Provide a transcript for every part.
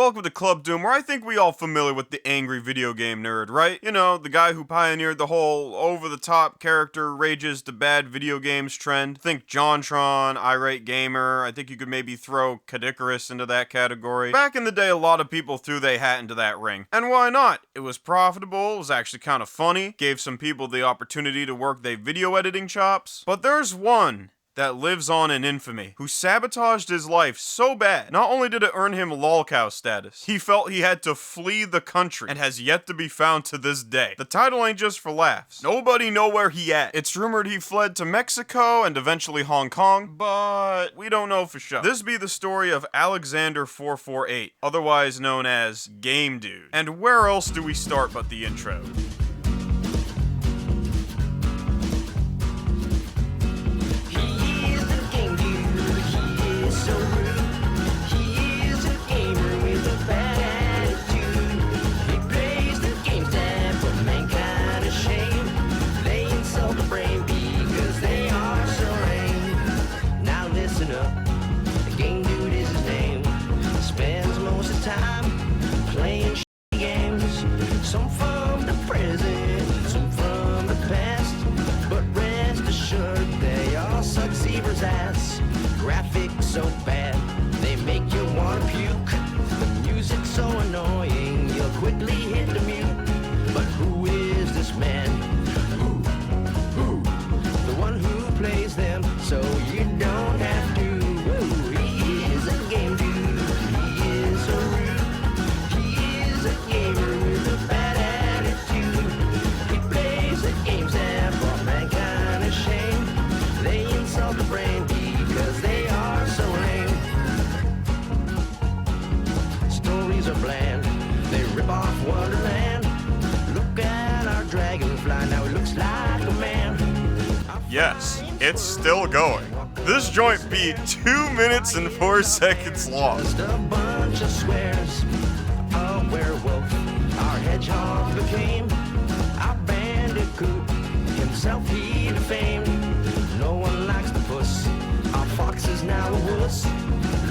Welcome to Club Doom, where I think we all familiar with the angry video game nerd, right? You know, the guy who pioneered the whole over-the-top character rages to bad video games trend. Think JonTron, Irate Gamer. I think you could maybe throw Kadikarus into that category. Back in the day, a lot of people threw their hat into that ring. And why not? It was profitable, it was actually kind of funny, gave some people the opportunity to work their video editing chops. But there's one that lives on in infamy, who sabotaged his life so bad, not only did it earn him lolcow status, he felt he had to flee the country, and has yet to be found to this day. The title ain't just for laughs. Nobody know where he at. It's rumored he fled to Mexico and eventually Hong Kong, but we don't know for sure. This be the story of Alexander 448, otherwise known as Game Dude. And where else do we start but the intro? Graphics so bad, they make you wanna puke. The music's so annoying, you'll quickly hit the mute. But who is this man? Who? The one who plays them, so you don't have to. He is a game dude, he is so rude. He is a gamer with a bad attitude. He plays the games that brought mankind to shame. They insult the brain because they are so lame. Stories are bland, they rip off Wonderland. Look at our dragonfly, now it looks like a man. Yes, it's still going. This joint be 2 minutes and 4 seconds long. Just a bunch of squares, a werewolf, our hedgehog became. Our bandicoot, himself he defamed. No one likes the puss, our fox is now a wuss.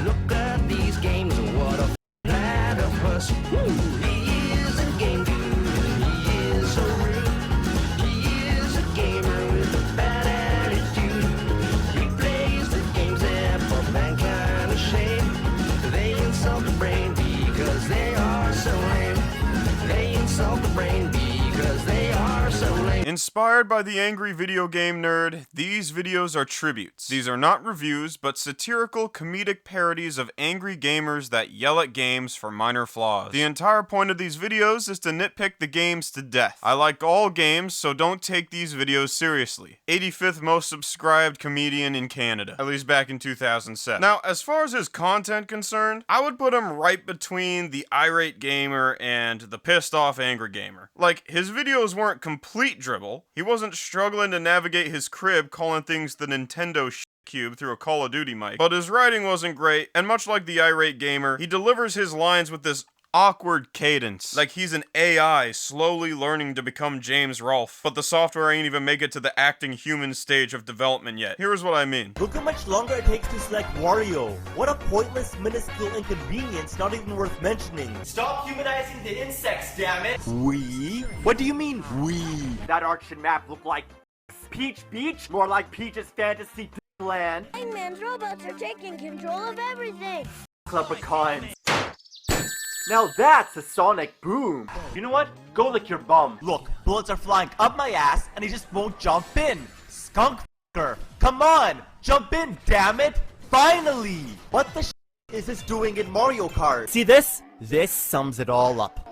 Look at these games, what a platypus. He is a game dude, he is so rude. He is a gamer with a bad attitude. He plays the games that put mankind to shame. They insult the brain because they are so lame. They insult the brain because they are so lame. Inspired by the angry video game nerd, these videos are tributes. These are not reviews, but satirical, comedic parodies of angry gamers that yell at games for minor flaws. The entire point of these videos is to nitpick the games to death. I like all games, so don't take these videos seriously. 85th most subscribed comedian in Canada, at least back in 2007. Now, as far as his content concerned, I would put him right between the irate gamer and the pissed off angry gamer. Like, his videos weren't complete dribble. He wasn't struggling to navigate his crib calling things the Nintendo cube through a Call of Duty mic. But his writing wasn't great, and much like the irate gamer, he delivers his lines with this awkward cadence, like he's an AI slowly learning to become James Rolfe, but the software ain't even make it to the acting human stage of development yet. Here's what I mean. Look how much longer it takes to select Wario. What a pointless, minuscule inconvenience, not even worth mentioning. Stop humanizing the insects, damn it! We? What do you mean, we? That art should map look like Peach Beach, more like Peach's Fantasy Land. Eggman's robots are taking control of everything. Leprechauns. Now that's a sonic boom. You know what? Go lick your bum. Look, bullets are flying up my ass, and he just won't jump in. Skunk f***er. Come on, jump in, damn it! Finally! What the is this doing in Mario Kart? See this? This sums it all up.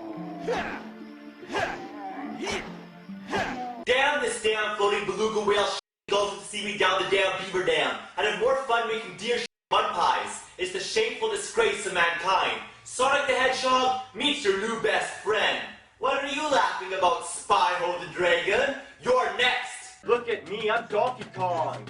Damn this damn floating beluga whale goes with the seaweed down the damn beaver dam, and have more fun making deer mud pies. It's the shameful disgrace of mankind. Sonic the Hedgehog meets your new best friend. What are you laughing about, Spyro the Dragon? You're next! Look at me, I'm Donkey Kong.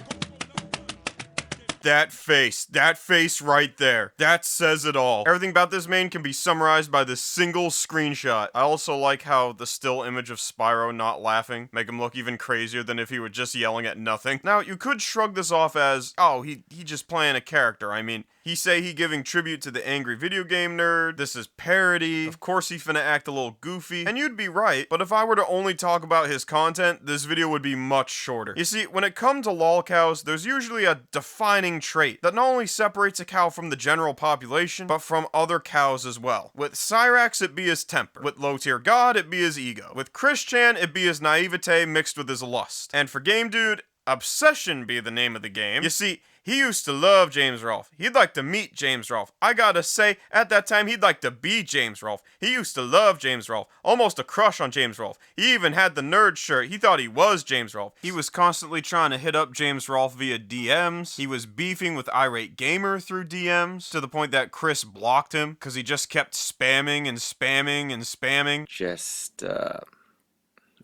That face right there. That says it all. Everything about this man can be summarized by this single screenshot. I also like how the still image of Spyro not laughing make him look even crazier than if he were just yelling at nothing. Now, you could shrug this off as, oh, he just playing a character. I mean, he He say he giving tribute to the angry video game nerd. This is parody. Of course he finna act a little goofy. And you'd be right, but if I were to only talk about his content, this video would be much shorter. You see, when it comes to lolcows, there's usually a defining trait that not only separates a cow from the general population, but from other cows as well. With Cyrax, it be his temper. With low tier god, it be his ego. With Christian, it be his naivete mixed with his lust. And for Game Dude, obsession be the name of the game. You see, he used to love James Rolfe. He'd like to meet James Rolfe. I gotta say, at that time, he'd like to be James Rolfe. He used to love James Rolfe. Almost a crush on James Rolfe. He even had the nerd shirt. He thought he was James Rolfe. He was constantly trying to hit up James Rolfe via DMs. He was beefing with Irate Gamer through DMs, to the point that Chris blocked him, because he just kept spamming and spamming and spamming. Just, I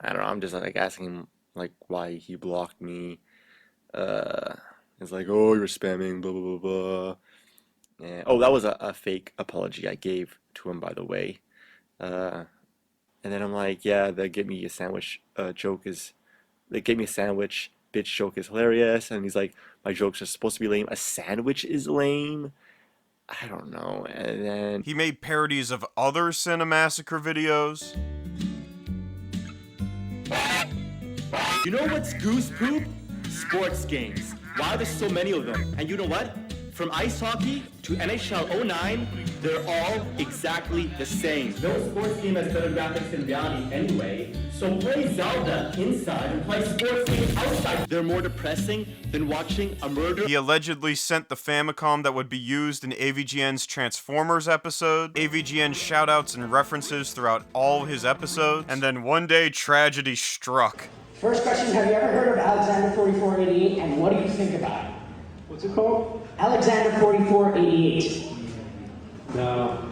don't know, I'm just like asking him, like, why he blocked me. It's like, oh, you're spamming, blah, blah, blah, blah. And, oh, that was a fake apology I gave to him, by the way. And then I'm like, yeah, the get me a sandwich joke is, the get me a sandwich bitch joke is hilarious. And he's like, my jokes are supposed to be lame. A sandwich is lame? I don't know. And then he made parodies of other Cinemassacre videos. You know what's goose poop? Sports games. Why there's so many of them? And you know what? From ice hockey to NHL 09, they're all exactly the same. No sports game has better graphics than reality anyway, so play Zelda inside and play sports games outside. They're more depressing than watching a murder. He allegedly sent the Famicom that would be used in AVGN's Transformers episode. AVGN shoutouts and references throughout all his episodes. And then one day, tragedy struck. First question, have you ever heard of Alexander 4488, and what do you think about it? What's it called? Alexander 4488. No.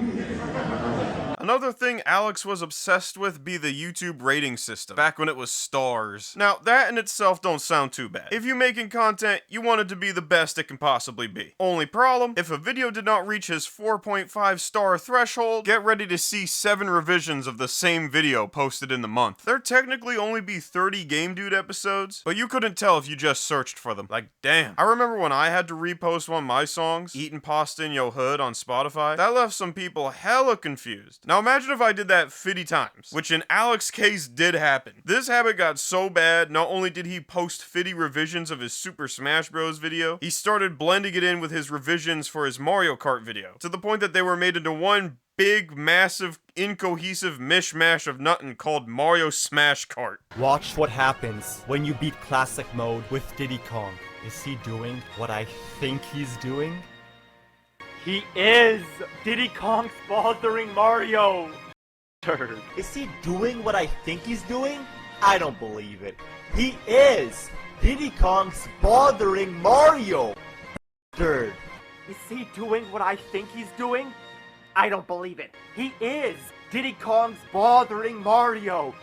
Another thing Alex was obsessed with be the YouTube rating system, back when it was stars. Now, that in itself don't sound too bad. If you're making content, you want it to be the best it can possibly be. Only problem, if a video did not reach his 4.5 star threshold, get ready to see 7 revisions of the same video posted in the month. There'd technically only be 30 Game Dude episodes, but you couldn't tell if you just searched for them. Like, damn. I remember when I had to repost one of my songs, Eatin' Pasta in Yo Hood on Spotify, that left some people hella confused. Now imagine if I did that 50 times, which in Alex's case did happen. This habit got so bad, not only did he post 50 revisions of his Super Smash Bros. Video, he started blending it in with his revisions for his Mario Kart video, to the point that they were made into one big, massive, incohesive mishmash of nothing called Mario Smash Kart. Watch what happens when you beat classic mode with Diddy Kong. Is he doing what I think he's doing? He is! Diddy Kong's bothering Mario! Turd. Is he doing what I think he's doing? I don't believe it. He is! Diddy Kong's bothering Mario! Turd. Is he doing what I think he's doing? I don't believe it. He is! Diddy Kong's bothering Mario!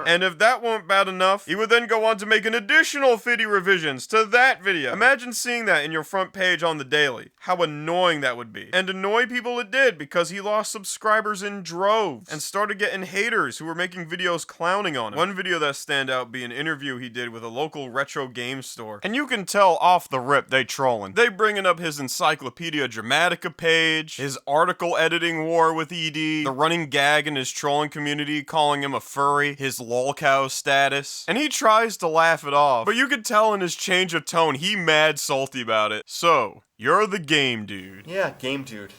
And if that weren't bad enough, he would then go on to make an additional 50 revisions to that video. Imagine seeing that in your front page on the daily. How annoying that would be. And annoy people it did, because he lost subscribers in droves and started getting haters who were making videos clowning on him. One video that stand out be an interview he did with a local retro game store. And you can tell off the rip they trolling. They bringing up his Encyclopedia Dramatica page, his article editing war with ED, the running gag in his trolling community calling him a furry, his lolcow status, and he tries to laugh it off, but you can tell in his change of tone he mad salty about it. So, you're the Game Dude. Yeah, Game Dude.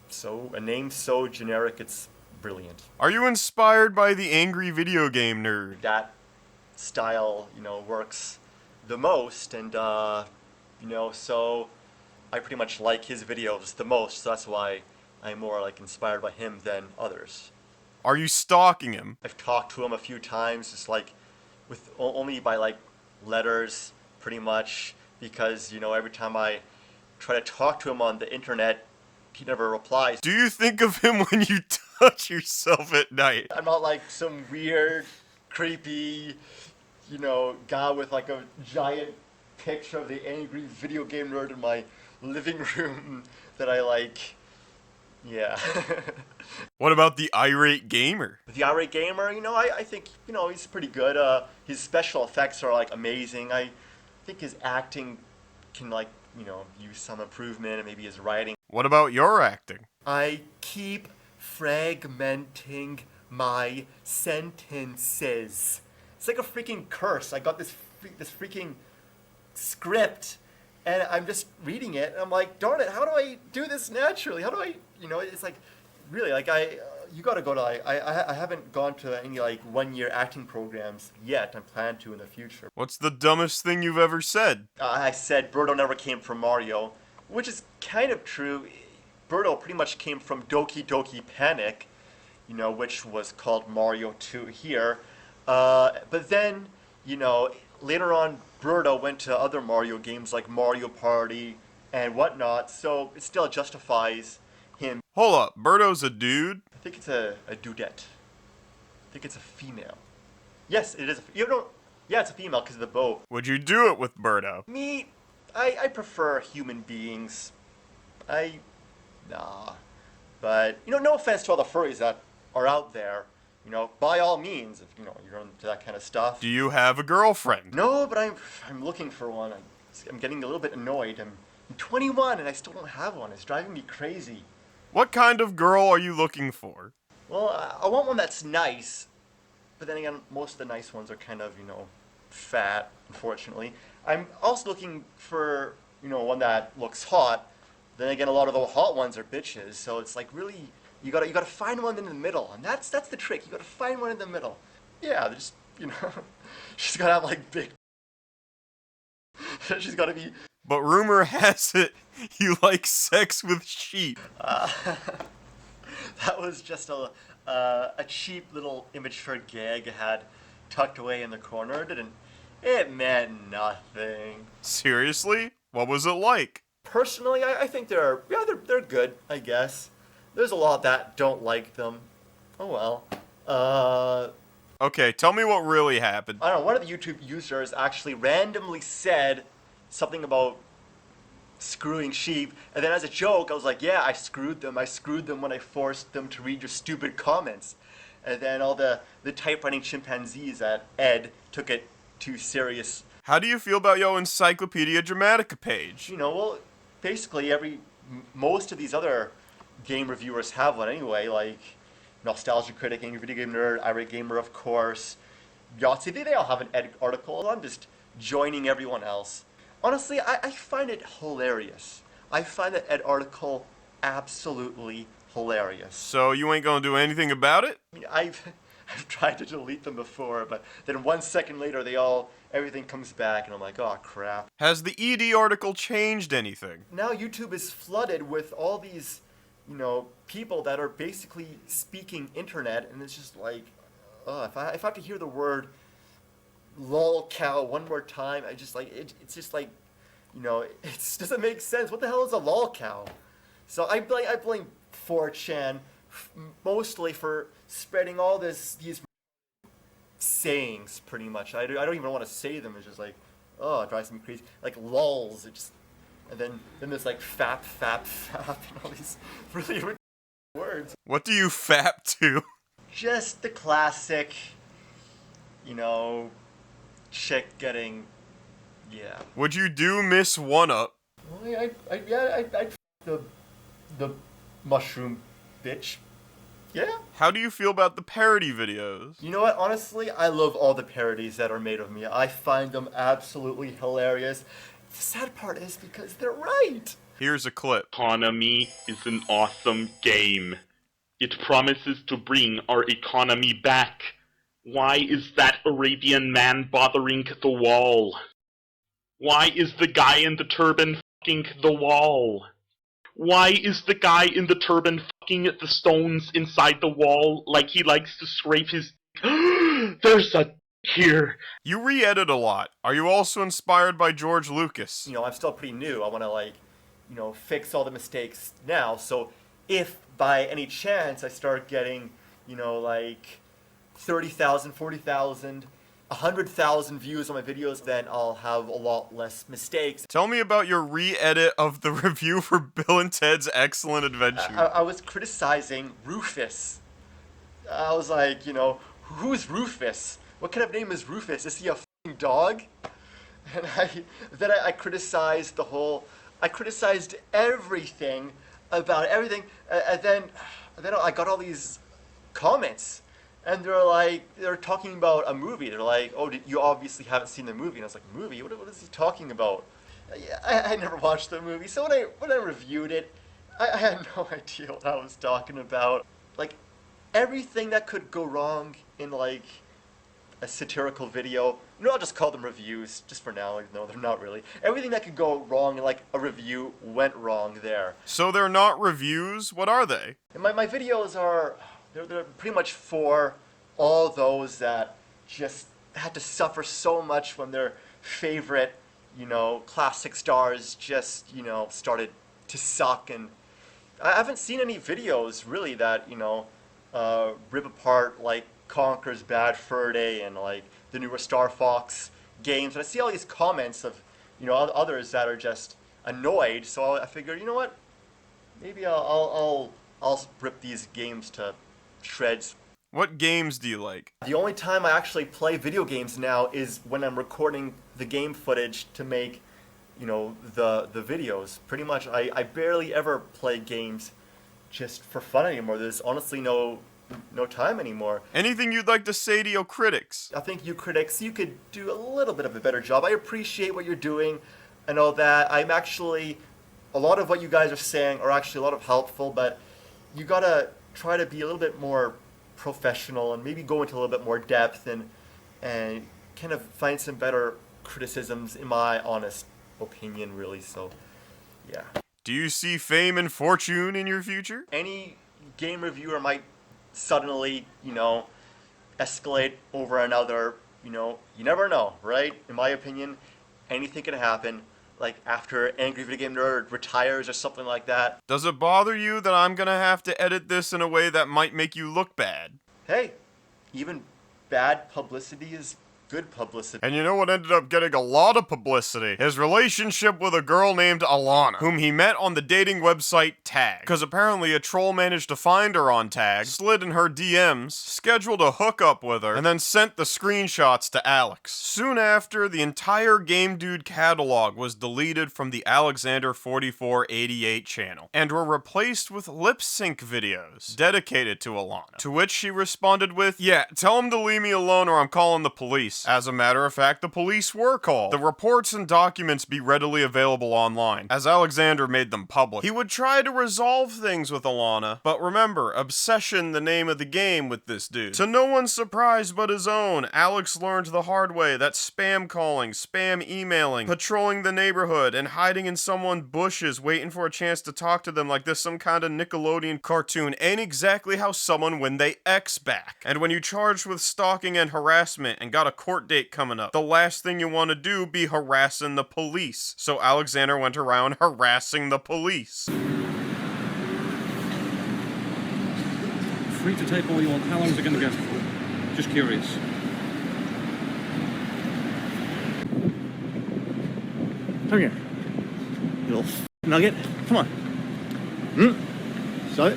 So, a name so generic, it's brilliant. Are you inspired by the angry video game nerd? That style, works the most, and, so I pretty much like his videos the most, so that's why I'm more, inspired by him than others. Are you stalking him? I've talked to him a few times, just only by letters, pretty much, because every time I try to talk to him on the internet, he never replies. Do you think of him when you touch yourself at night? I'm not some weird, creepy, guy with a giant picture of the angry video game nerd in my living room that I like. Yeah. What about the irate gamer? The irate gamer, I think, he's pretty good. His special effects are, amazing. I think his acting can, you know, use some improvement and maybe his writing. What about your acting? I keep fragmenting my sentences. It's like a freaking curse. I got this freaking script, and I'm just reading it, and I'm like, darn it, how do I do this naturally? How do I, you know, it's like, really, like, you gotta go to, like, I haven't gone to any, like, 1-year acting programs yet. I'm planning to in the future. What's the dumbest thing you've ever said? I said Birdo never came from Mario, which is kind of true. Birdo pretty much came from Doki Doki Panic, you know, which was called Mario 2 here. But then, you know, later on, Birdo went to other Mario games like Mario Party and whatnot, so it still justifies him. Hold up, Birdo's a dude? I think it's a dudette. I think it's a female. Yes, it is. You don't. Yeah, it's a female because of the bow. Would you do it with Birdo? Me, I prefer human beings. Nah. But, you know, no offense to all the furries that are out there. You know, by all means, if, you know, you're into that kind of stuff. Do you have a girlfriend? No, but I'm looking for one. I'm getting a little bit annoyed. I'm 21 and I still don't have one. It's driving me crazy. What kind of girl are you looking for? Well, I want one that's nice. But then again, most of the nice ones are kind of, you know, fat, unfortunately. I'm also looking for, you know, one that looks hot. Then again, a lot of the hot ones are bitches. So it's like, really, you gotta find one in the middle. And that's the trick. You gotta find one in the middle. Yeah, just, you know, she's gotta have, like, big... she's gotta be... But rumor has it you like sex with sheep. That was just a cheap little immature gag I had tucked away in the corner. It meant nothing. Seriously? What was it like? Personally, I think they're good, I guess. There's a lot that don't like them. Oh well. Okay, tell me what really happened. I don't know, one of the YouTube users actually randomly said something about screwing sheep, and then as a joke, I was like, yeah, I screwed them when I forced them to read your stupid comments. And then all the typewriting chimpanzees at Ed took it too serious. How do you feel about your Encyclopedia Dramatica page? You know, well, basically most of these other game reviewers have one anyway, like Nostalgia Critic, Angry Video Game Nerd, Irate Gamer, of course, Yahtzee, they all have an Ed article. I'm just joining everyone else. Honestly, I find it hilarious. I find that Ed article absolutely hilarious. So you ain't gonna do anything about it? I mean, I've tried to delete them before, but then 1 second later, everything comes back, and I'm like, oh crap. Has the ED article changed anything? Now YouTube is flooded with all these, you know, people that are basically speaking internet, and it's just like, if I have to hear the word lolcow one more time, I just like it's just like, you know, it just doesn't make sense. What the hell is a lolcow? So I blame 4chan mostly for spreading all these sayings, pretty much. I don't even want to say them. It's just like, oh, it drives me crazy. Like lols, it just, and then there's like fap, and all these really words. What do you fap to? Just the classic, you know, chick getting, yeah. Would you do Miss One Up? Well, I'd the mushroom bitch. Yeah. How do you feel about the parody videos? You know what? Honestly, I love all the parodies that are made of me. I find them absolutely hilarious. The sad part is because they're right. Here's a clip. Economy is an awesome game. It promises to bring our economy back. Why is that Arabian man bothering the wall? Why is the guy in the turban fucking the wall? Why is the guy in the turban fucking the stones inside the wall like he likes to scrape his... There's a here. You re-edit a lot. Are you also inspired by George Lucas? You know, I'm still pretty new. I want to, like, you know, fix all the mistakes now. So if by any chance I start getting, you know, like 30,000, 40,000, 100,000 views on my videos, then I'll have a lot less mistakes. Tell me about your re-edit of the review for Bill and Ted's Excellent Adventure. I was criticizing Rufus. I was like, you know, who's Rufus? What kind of name is Rufus? Is he a f***ing dog? And then I criticized the whole I criticized everything about everything, and then I got all these comments, and they're talking about a movie. They're like, "Oh, you obviously haven't seen the movie." And I was like, "Movie? What is he talking about?" I never watched the movie, so when I reviewed it, I had no idea what I was talking about. Like, everything that could go wrong in like a satirical video. No, I'll just call them reviews, just for now. No, they're not really. Everything that could go wrong in like a review went wrong there. So they're not reviews? What are they? And my videos are, they're pretty much for all those that just had to suffer so much when their favorite, classic stars just, started to suck. And I haven't seen any videos really that, rip apart like Conker's Bad Fur Day and like the newer Star Fox games. And I see all these comments of, others that are just annoyed. So I figured, you know what? Maybe I'll rip these games to shreds. What games do you like? The only time I actually play video games now is when I'm recording the game footage to make, the videos. Pretty much, I barely ever play games just for fun anymore. There's honestly no time anymore. Anything you'd like to say to your critics? I think you critics, you could do a little bit of a better job. I appreciate what you're doing and all that. A lot of what you guys are saying are actually a lot of helpful, but you gotta try to be a little bit more professional and maybe go into a little bit more depth and kind of find some better criticisms, in my honest opinion, really. So, yeah. Do you see fame and fortune in your future? Any game reviewer might suddenly, escalate over another, you never know, right? In my opinion, anything can happen. Like after Angry Video Game Nerd retires or something like that. Does it bother you that I'm gonna have to edit this in a way that might make you look bad? Hey, even bad publicity is good publicity. And you know what ended up getting a lot of publicity? His relationship with a girl named Alana, whom he met on the dating website Tag. Because apparently a troll managed to find her on Tag, slid in her DMs, scheduled a hookup with her, and then sent the screenshots to Alex. Soon after, the entire Game Dude catalog was deleted from the Alexander4488 channel, and were replaced with lip sync videos dedicated to Alana. To which she responded with, "Yeah, tell him to leave me alone or I'm calling the police." As a matter of fact, the police were called. The reports and documents be readily available online, as Alexander made them public. He would try to resolve things with Alana, but remember, obsession the name of the game with this dude. To no one's surprise but his own, Alex learned the hard way that spam calling, spam emailing, patrolling the neighborhood, and hiding in someone's bushes waiting for a chance to talk to them like this some kind of Nickelodeon cartoon ain't exactly how someone win they ex back. And when you charged with stalking and harassment and got a court date coming up, the last thing you want to do be harassing the police. So Alexander went around harassing the police. Free to take all you want. How long is it going to go for? Just curious. Come here. You little nugget. Come on. So?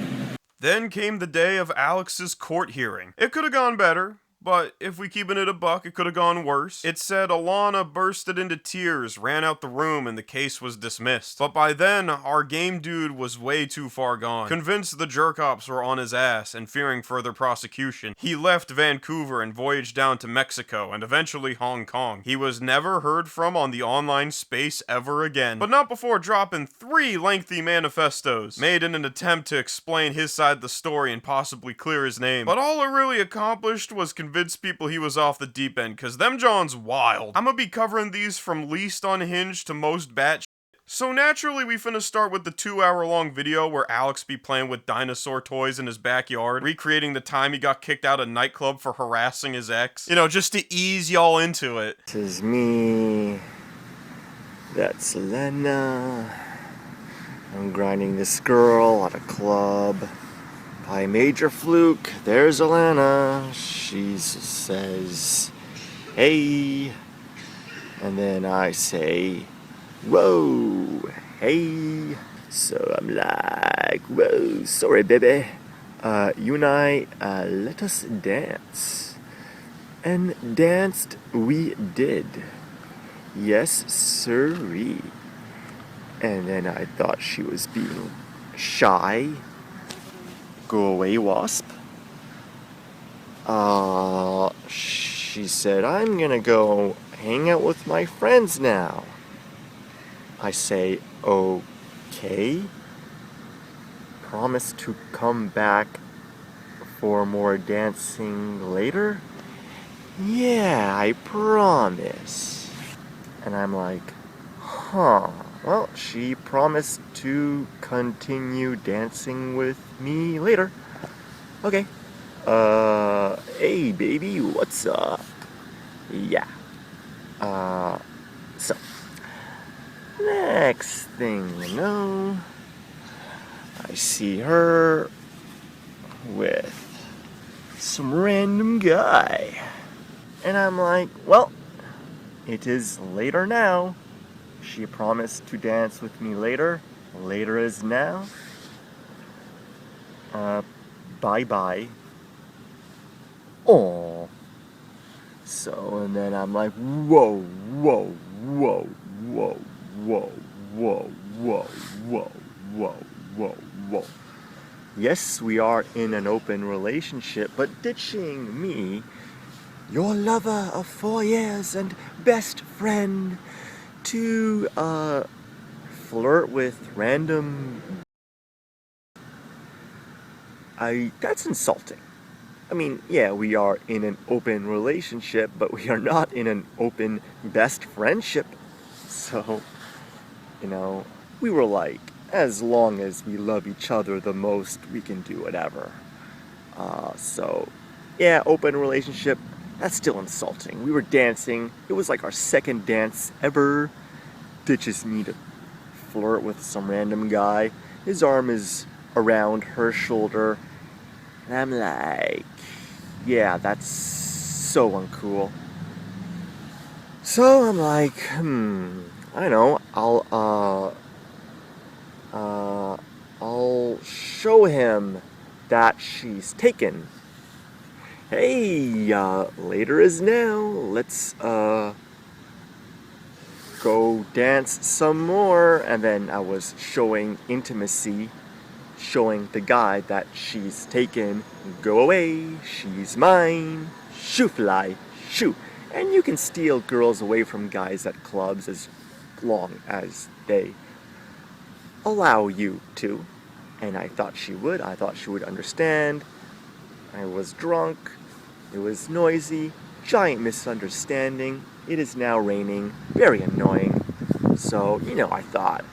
Then came the day of Alex's court hearing. It could have gone better. But if we keeping it a buck, it could have gone worse. It said Alana bursted into tears, ran out the room, and the case was dismissed. But by then, our game dude was way too far gone. Convinced the jerk-ops were on his ass and fearing further prosecution, he left Vancouver and voyaged down to Mexico and eventually Hong Kong. He was never heard from on the online space ever again. But not before dropping 3 lengthy manifestos, made in an attempt to explain his side of the story and possibly clear his name. But all it really accomplished was convince people he was off the deep end, cause them John's wild. I'ma be covering these from least unhinged to most batshit. So naturally we finna start with the 2-hour-long video where Alex be playing with dinosaur toys in his backyard, recreating the time he got kicked out of nightclub for harassing his ex. Just to ease y'all into it. This is me. That's Elena. I'm grinding this girl at a club. By major fluke, there's Alana. She says, "Hey," and then I say, "Whoa, hey." So I'm like, "Whoa, sorry, baby. You and I, let us dance." And danced we did. Yes, sirree. And then I thought she was being shy. Go away, wasp. She said, I'm gonna go hang out with my friends now. I say, okay. Promise to come back for more dancing later? Yeah, I promise. And I'm like, huh. Well, she promised to continue dancing with me later. Okay. Hey baby, what's up? Yeah. So, next thing you know, I see her with some random guy. And I'm like, well, it is later now. She promised to dance with me later. Later is now. Bye-bye. Oh. So, and then I'm like, whoa, whoa, whoa, whoa, whoa, whoa, whoa, whoa, whoa, whoa, whoa. Yes, we are in an open relationship, but ditching me, your lover of 4 years and best friend, to, flirt with random... that's insulting. I mean, yeah, we are in an open relationship, but we are not in an open best friendship. So, you know, we were like, as long as we love each other the most, we can do whatever. So, yeah, open relationship, that's still insulting. We were dancing, it was like our second dance ever. Ditches me to flirt with some random guy. His arm is around her shoulder. And I'm like, yeah, that's so uncool. So I'm like, I know, I'll show him that she's taken. Hey, later is now. Let's, go dance some more. And then I was showing intimacy, showing the guy that she's taken. Go away, she's mine. Shoo fly, shoo. And you can steal girls away from guys at clubs as long as they allow you to. And I thought she would. I thought she would understand. I was drunk. It was noisy. Giant misunderstanding. It is now raining. Very annoying. So, I thought,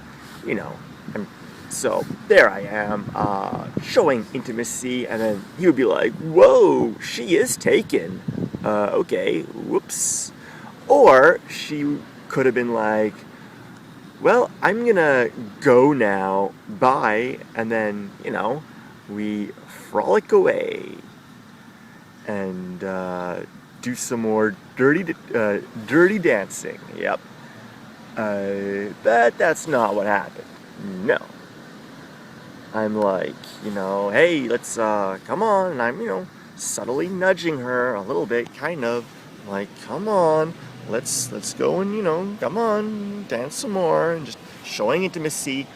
so there I am, showing intimacy, and then he would be like, whoa, she is taken. Okay, whoops. Or she could have been like, well, I'm gonna go now, bye, and then, we frolic away and do some more dirty dancing. Yep. But that's not what happened. No. I'm like, hey, let's, come on, and I'm, subtly nudging her a little bit, kind of, like, come on, let's go and, come on, dance some more, and just showing intimacy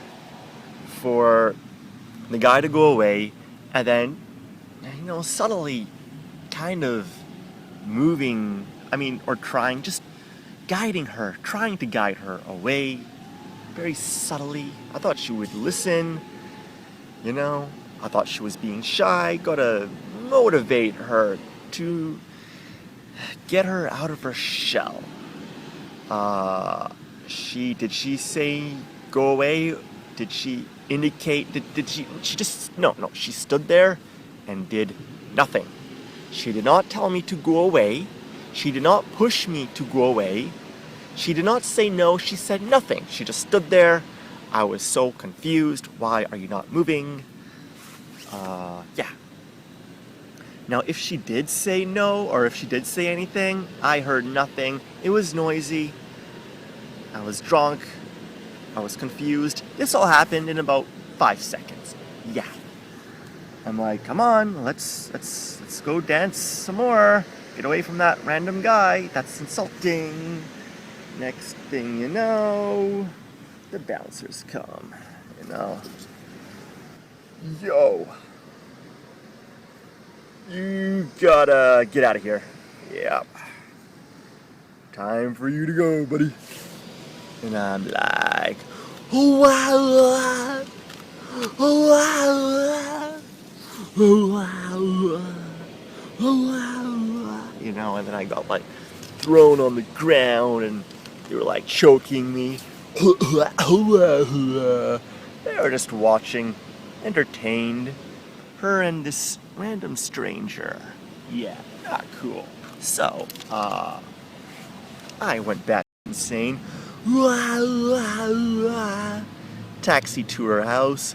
for the guy to go away, and then, subtly kind of moving, or just guiding her, trying to guide her away, very subtly. I thought she would listen, I thought she was being shy, gotta motivate her to get her out of her shell. Did she say go away? Did she indicate, did she just, no, she stood there and did nothing. She did not tell me to go away. She did not push me to go away. She did not say no, she said nothing. She just stood there. I was so confused. Why are you not moving? Yeah. Now, if she did say no, or if she did say anything, I heard nothing. It was noisy. I was drunk. I was confused. This all happened in about 5 seconds. Yeah. I'm like, come on, let's go dance some more. Get away from that random guy. That's insulting. Next thing you know, the bouncers come, you know. Yo. You gotta get out of here. Yep. Time for you to go, buddy. And I'm like, wow, wow, wow, wow, you know, and then I got like thrown on the ground and they were like choking me. They were just watching, entertained, her and this random stranger. Yeah, not cool. So, I went back insane. Taxi to her house.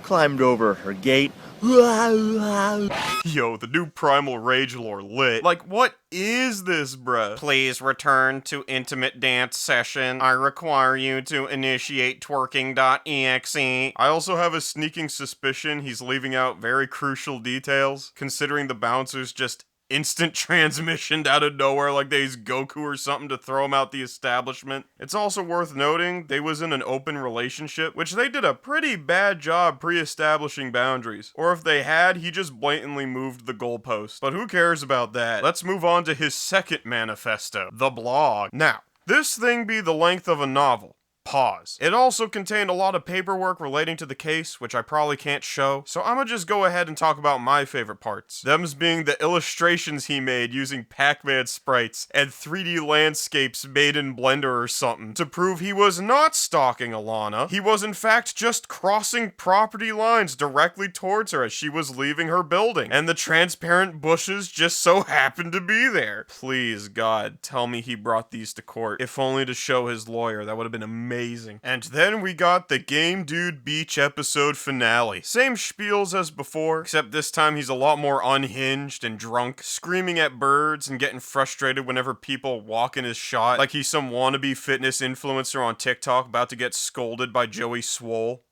Climbed over her gate. Yo, the new Primal Rage lore lit. Like, what is this, bruh? Please return to intimate dance session. I require you to initiate twerking.exe. I also have a sneaking suspicion he's leaving out very crucial details, considering the bouncers just instant transmissioned out of nowhere like they used Goku or something to throw him out the establishment. It's also worth noting they was in an open relationship, which they did a pretty bad job pre-establishing boundaries. Or if they had, he just blatantly moved the goalpost. But who cares about that? Let's move on to his second manifesto, the blog. Now, this thing be the length of a novel. Pause. It also contained a lot of paperwork relating to the case, which I probably can't show, so I'ma just go ahead and talk about my favorite parts. Them's being the illustrations he made using Pac-Man sprites and 3D landscapes made in Blender or something to prove he was not stalking Alana. He was in fact just crossing property lines directly towards her as she was leaving her building, and the transparent bushes just so happened to be there. Please, God, tell me he brought these to court, if only to show his lawyer. That would have been amazing. And then we got the Game Dude Beach episode finale. Same spiels as before, except this time he's a lot more unhinged and drunk, screaming at birds and getting frustrated whenever people walk in his shot, like he's some wannabe fitness influencer on TikTok about to get scolded by Joey Swole.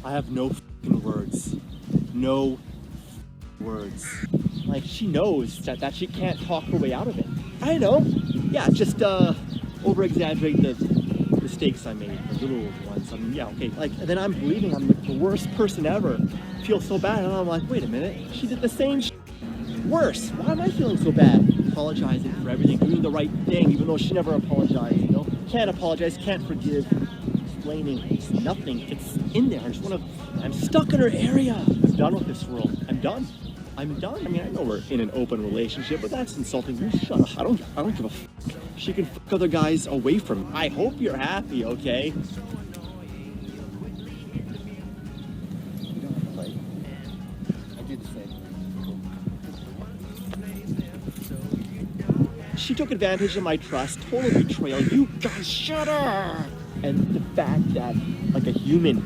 I have no f***ing words. No words. Like, she knows that she can't talk her way out of it. I know. Yeah, just, over-exaggerate the mistakes I made, the little ones. I mean, yeah, okay. Like, and then I'm believing I'm like the worst person ever. Feel so bad, and I'm like, wait a minute, she did the same worse. Why am I feeling so bad? Apologizing for everything, doing the right thing, even though she never apologized, you know? Can't apologize, can't forgive. Explaining, it's nothing. It's in there. I'm stuck in her area. I'm done with this world. I'm done. I'm done. I mean, I know we're in an open relationship, but that's insulting. You shut up. I don't give a f***. She can f*** other guys away from me. I hope you're happy, okay? She took advantage of my trust, total betrayal. You guys, shut her! And the fact that, like, a human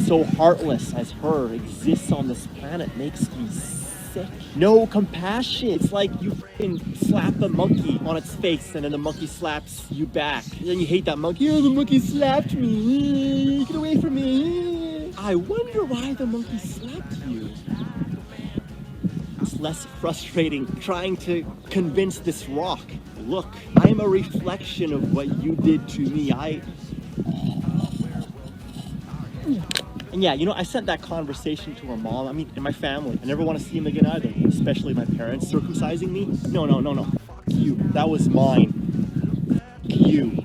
so heartless as her exists on this planet makes me sick. No compassion. It's like you f***ing slap a monkey on its face and then the monkey slaps you back. And then you hate that monkey. Oh, the monkey slapped me. Get away from me. I wonder why the monkey slapped you. It's less frustrating trying to convince this rock. Look, I'm a reflection of what you did to me. And yeah, you know, I sent that conversation to her mom, I mean, and my family. I never want to see him again either, especially my parents circumcising me. No. Fuck you. That was mine. Fuck you.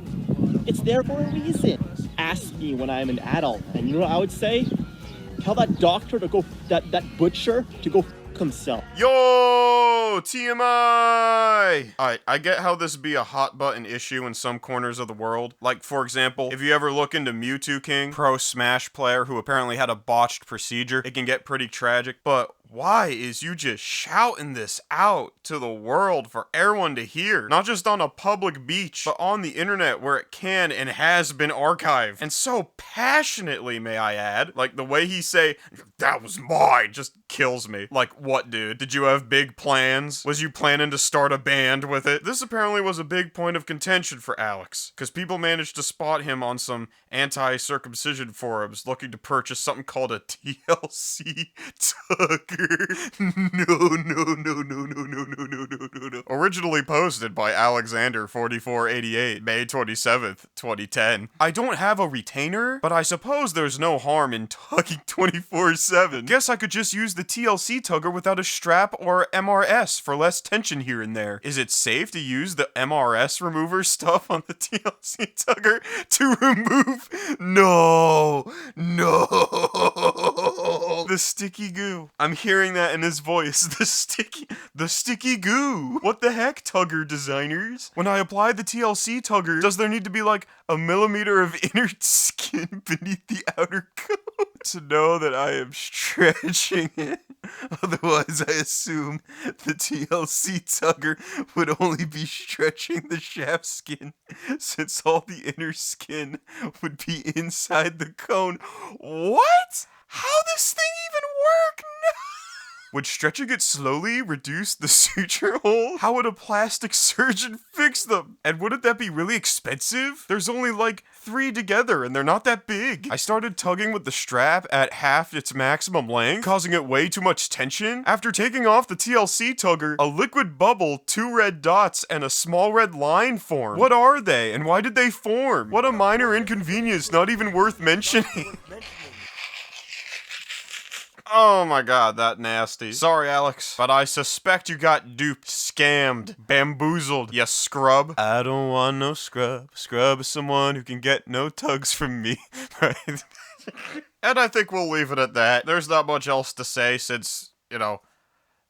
It's there for a reason. Ask me when I'm an adult. And you know what I would say? Tell that doctor to go, that butcher to go fuck himself. Yo, TMI! Alright, I get how this would be a hot button issue in some corners of the world. Like, for example, if you ever look into Mewtwo King, pro Smash player who apparently had a botched procedure, it can get pretty tragic. But why is you just shouting this out to the world for everyone to hear? Not just on a public beach, but on the internet where it can and has been archived. And so passionately, may I add. Like the way he say, that was mine, just kills me. Like, what, dude? Did you have big plans? Was you planning to start a band with it? This apparently was a big point of contention for Alex, because people managed to spot him on some anti-circumcision forums looking to purchase something called a TLC Tugger. No. Originally posted by Alexander4488, May 27th, 2010. I don't have a retainer, but I suppose there's no harm in tugging 24/7. Guess I could just use the TLC tugger without a strap or MRS for less tension here and there. Is it safe to use the MRS remover stuff on the TLC tugger to remove? No. The sticky goo. I'm hearing that in his voice. The sticky goo. What the heck, tugger designers? When I apply the TLC tugger, does there need to be like a millimeter of inner skin beneath the outer coat to know that I am stretching it? Otherwise, I assume the TLC tugger would only be stretching the shaft skin, since all the inner skin would be inside the cone. What? How this thing even work? No! Would stretching it slowly reduce the suture hole? How would a plastic surgeon fix them? And wouldn't that be really expensive? There's only like 3 together and they're not that big. I started tugging with the strap at half its maximum length, causing it way too much tension. After taking off the TLC tugger, a liquid bubble, 2 red dots, and a small red line formed. What are they and why did they form? What a minor inconvenience, not even worth mentioning. Oh my god, that nasty. Sorry, Alex, but I suspect you got duped, scammed, bamboozled, you scrub. I don't want no scrub. Scrub is someone who can get no tugs from me. Right? And I think we'll leave it at that. There's not much else to say since, you know,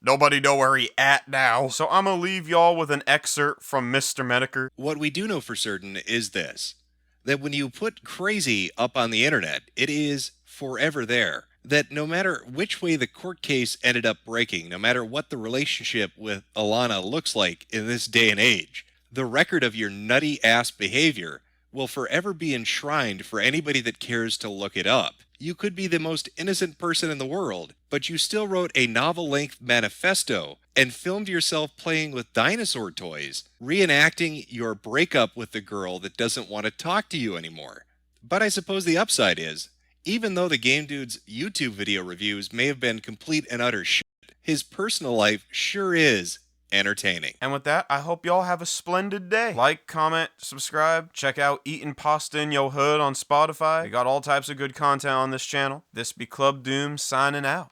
nobody know where he at now. So I'm gonna leave y'all with an excerpt from Mr. Medeker. What we do know for certain is this, that when you put crazy up on the internet, it is forever there. That no matter which way the court case ended up breaking, no matter what the relationship with Alana looks like in this day and age, the record of your nutty ass behavior will forever be enshrined for anybody that cares to look it up. You could be the most innocent person in the world, but you still wrote a novel-length manifesto and filmed yourself playing with dinosaur toys, reenacting your breakup with the girl that doesn't want to talk to you anymore. But I suppose the upside is, even though the Game Dude's YouTube video reviews may have been complete and utter shit, his personal life sure is entertaining. And with that, I hope y'all have a splendid day. Like, comment, subscribe, check out Eatin' Pasta in Yo Hood on Spotify. We got all types of good content on this channel. This be Club Doom signing out.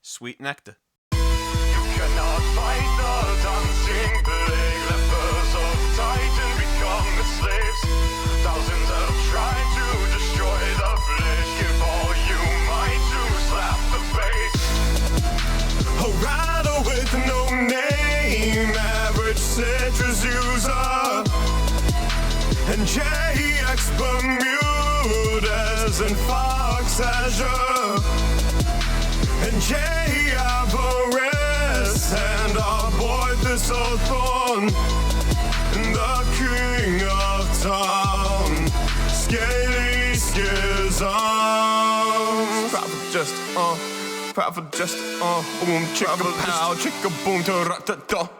Sweet nectar. You cannot fight the dancing plague. Lepers of Titan become the slaves. Thousands have tried to destroy the village. Give all you might to slap the face. A rider with no name, average citrus user, and JX Bermudez and Fox Azure, and J Avarice and our boy Thistlethorn, and the king of town, Scaly Schism. Prophet just, boom, chicka pow, chicka boom, ta-ra-ta-ta.